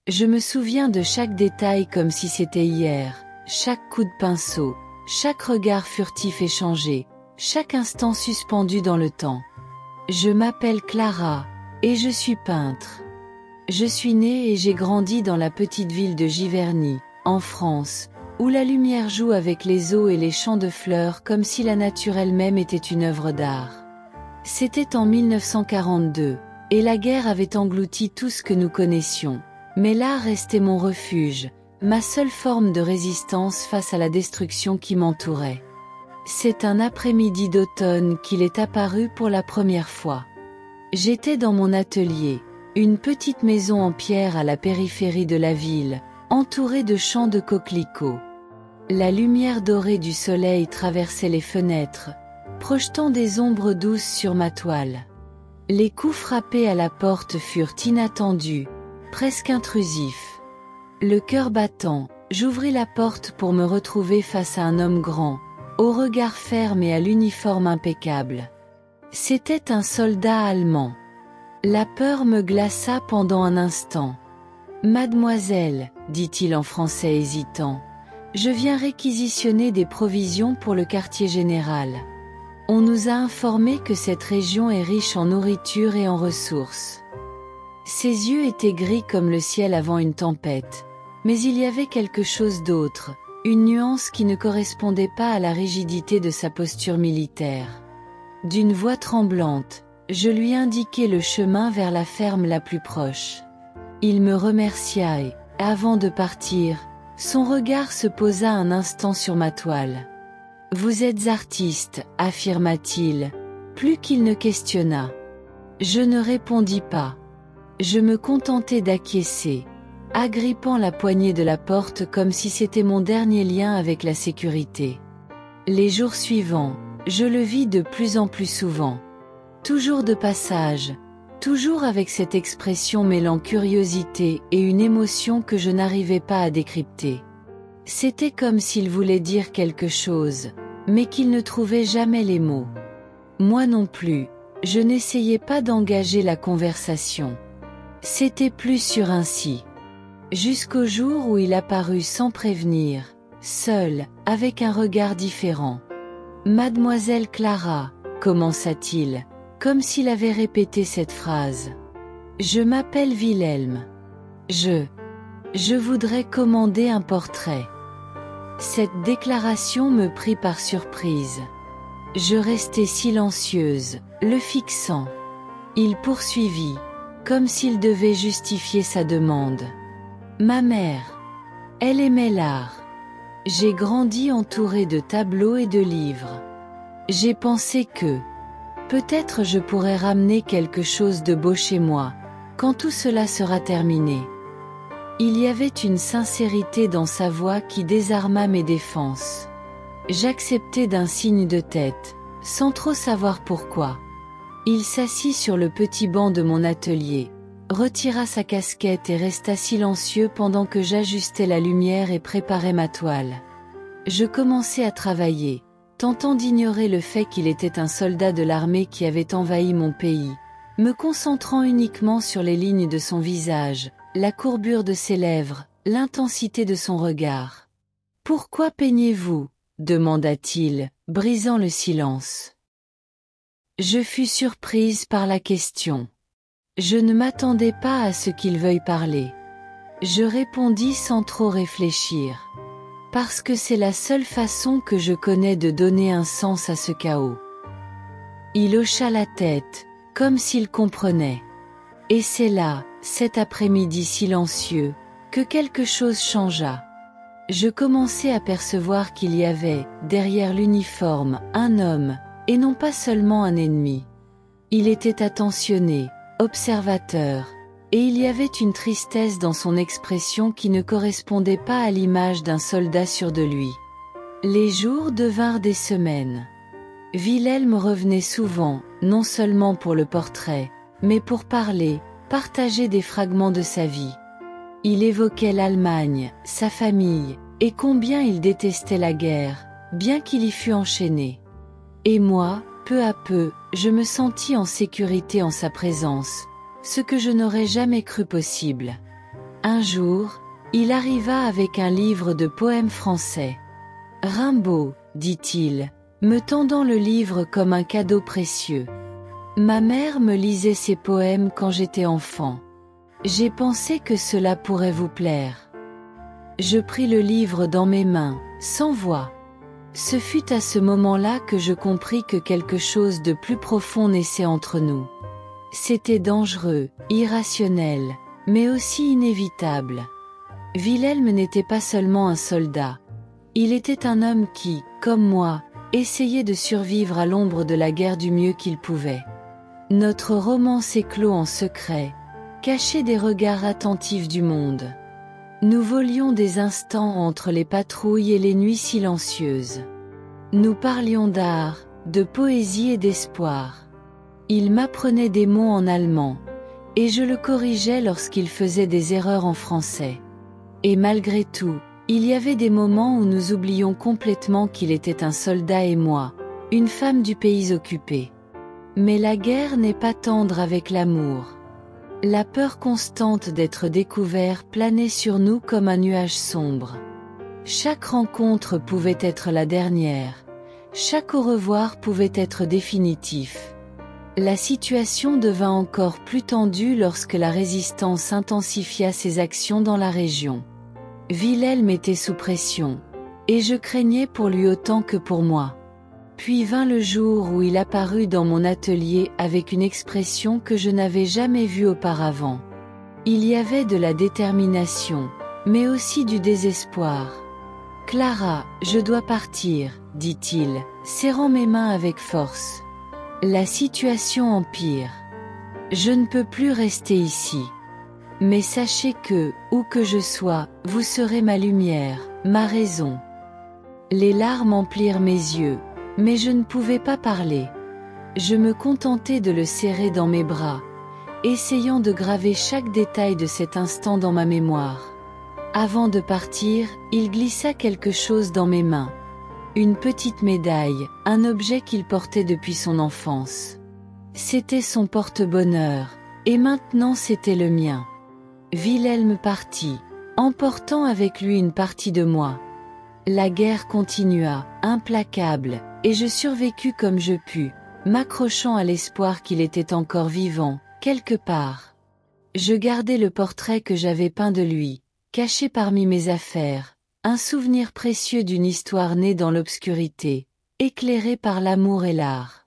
Je me souviens de chaque détail comme si c'était hier, chaque coup de pinceau, chaque regard furtif échangé, chaque instant suspendu dans le temps. Je m'appelle Clara, et je suis peintre. Je suis née et j'ai grandi dans la petite ville de Giverny, en France, où la lumière joue avec les eaux et les champs de fleurs comme si la nature elle-même était une œuvre d'art. C'était en 1942, et la guerre avait englouti tout ce que nous connaissions. Mais l'art restait mon refuge, ma seule forme de résistance face à la destruction qui m'entourait. C'est un après-midi d'automne qu'il est apparu pour la première fois. J'étais dans mon atelier, une petite maison en pierre à la périphérie de la ville, entourée de champs de coquelicots. La lumière dorée du soleil traversait les fenêtres, projetant des ombres douces sur ma toile. Les coups frappés à la porte furent inattendus, presque intrusifs. Le cœur battant, j'ouvris la porte pour me retrouver face à un homme grand, au regard ferme et à l'uniforme impeccable. C'était un soldat allemand. La peur me glaça pendant un instant. « Mademoiselle, dit-il en français hésitant, je viens réquisitionner des provisions pour le quartier général. On nous a informé que cette région est riche en nourriture et en ressources. » Ses yeux étaient gris comme le ciel avant une tempête, mais il y avait quelque chose d'autre, une nuance qui ne correspondait pas à la rigidité de sa posture militaire. D'une voix tremblante, je lui indiquai le chemin vers la ferme la plus proche. Il me remercia et, avant de partir, son regard se posa un instant sur ma toile. « Vous êtes artiste, affirma-t-il, plus qu'il ne questionna. Je ne répondis pas. Je me contentai d'acquiescer, agrippant la poignée de la porte comme si c'était mon dernier lien avec la sécurité. Les jours suivants, je le vis de plus en plus souvent. Toujours de passage, toujours avec cette expression mêlant curiosité et une émotion que je n'arrivais pas à décrypter. C'était comme s'il voulait dire quelque chose, mais qu'il ne trouvait jamais les mots. Moi non plus, je n'essayais pas d'engager la conversation. C'était plus sûr ainsi. Jusqu'au jour où il apparut sans prévenir, seul, avec un regard différent. « Mademoiselle Clara, commença-t-il, comme s'il avait répété cette phrase. Je m'appelle Wilhelm. Je voudrais commander un portrait. » Cette déclaration me prit par surprise. Je restai silencieuse, le fixant. Il poursuivit, comme s'il devait justifier sa demande. « Ma mère. Elle aimait l'art. J'ai grandi entourée de tableaux et de livres. J'ai pensé que, peut-être je pourrais ramener quelque chose de beau chez moi, quand tout cela sera terminé. » Il y avait une sincérité dans sa voix qui désarma mes défenses. J'acceptai d'un signe de tête, sans trop savoir pourquoi. Il s'assit sur le petit banc de mon atelier, retira sa casquette et resta silencieux pendant que j'ajustais la lumière et préparais ma toile. Je commençai à travailler, tentant d'ignorer le fait qu'il était un soldat de l'armée qui avait envahi mon pays, me concentrant uniquement sur les lignes de son visage, la courbure de ses lèvres, l'intensité de son regard. « Pourquoi peignez-vous ? demanda-t-il, brisant le silence. Je fus surprise par la question. Je ne m'attendais pas à ce qu'il veuille parler. Je répondis sans trop réfléchir. Parce que c'est la seule façon que je connais de donner un sens à ce chaos. Il hocha la tête, comme s'il comprenait. Et c'est là, cet après-midi silencieux, que quelque chose changea. Je commençai à percevoir qu'il y avait, derrière l'uniforme, un homme, et non pas seulement un ennemi. Il était attentionné, observateur, et il y avait une tristesse dans son expression qui ne correspondait pas à l'image d'un soldat sûr de lui. Les jours devinrent des semaines. Wilhelm revenait souvent, non seulement pour le portrait, mais pour parler, partager des fragments de sa vie. Il évoquait l'Allemagne, sa famille, et combien il détestait la guerre, bien qu'il y fût enchaîné. Et moi, peu à peu, je me sentis en sécurité en sa présence, ce que je n'aurais jamais cru possible. Un jour, il arriva avec un livre de poèmes français. « Rimbaud, dit-il, me tendant le livre comme un cadeau précieux. Ma mère me lisait ces poèmes quand j'étais enfant. J'ai pensé que cela pourrait vous plaire. » Je pris le livre dans mes mains, sans voix. Ce fut à ce moment-là que je compris que quelque chose de plus profond naissait entre nous. C'était dangereux, irrationnel, mais aussi inévitable. Wilhelm n'était pas seulement un soldat. Il était un homme qui, comme moi, essayait de survivre à l'ombre de la guerre du mieux qu'il pouvait. Notre roman s'éclot en secret, caché des regards attentifs du monde. Nous volions des instants entre les patrouilles et les nuits silencieuses. Nous parlions d'art, de poésie et d'espoir. Il m'apprenait des mots en allemand, et je le corrigeais lorsqu'il faisait des erreurs en français. Et malgré tout, il y avait des moments où nous oublions complètement qu'il était un soldat et moi, une femme du pays occupé. Mais la guerre n'est pas tendre avec l'amour. La peur constante d'être découvert planait sur nous comme un nuage sombre. Chaque rencontre pouvait être la dernière, chaque au revoir pouvait être définitif. La situation devint encore plus tendue lorsque la résistance intensifia ses actions dans la région. Wilhelm était sous pression, et je craignais pour lui autant que pour moi. Puis vint le jour où il apparut dans mon atelier avec une expression que je n'avais jamais vue auparavant. Il y avait de la détermination, mais aussi du désespoir. « Clara, je dois partir, » dit-il, serrant mes mains avec force. La situation empire. Je ne peux plus rester ici. Mais sachez que, où que je sois, vous serez ma lumière, ma raison. Les larmes emplirent mes yeux, mais je ne pouvais pas parler. Je me contentais de le serrer dans mes bras, essayant de graver chaque détail de cet instant dans ma mémoire. Avant de partir, il glissa quelque chose dans mes mains. Une petite médaille, un objet qu'il portait depuis son enfance. C'était son porte-bonheur, et maintenant c'était le mien. Wilhelm partit, emportant avec lui une partie de moi. La guerre continua, implacable, et je survécus comme je pus, m'accrochant à l'espoir qu'il était encore vivant, quelque part. Je gardai le portrait que j'avais peint de lui, caché parmi mes affaires, un souvenir précieux d'une histoire née dans l'obscurité, éclairée par l'amour et l'art.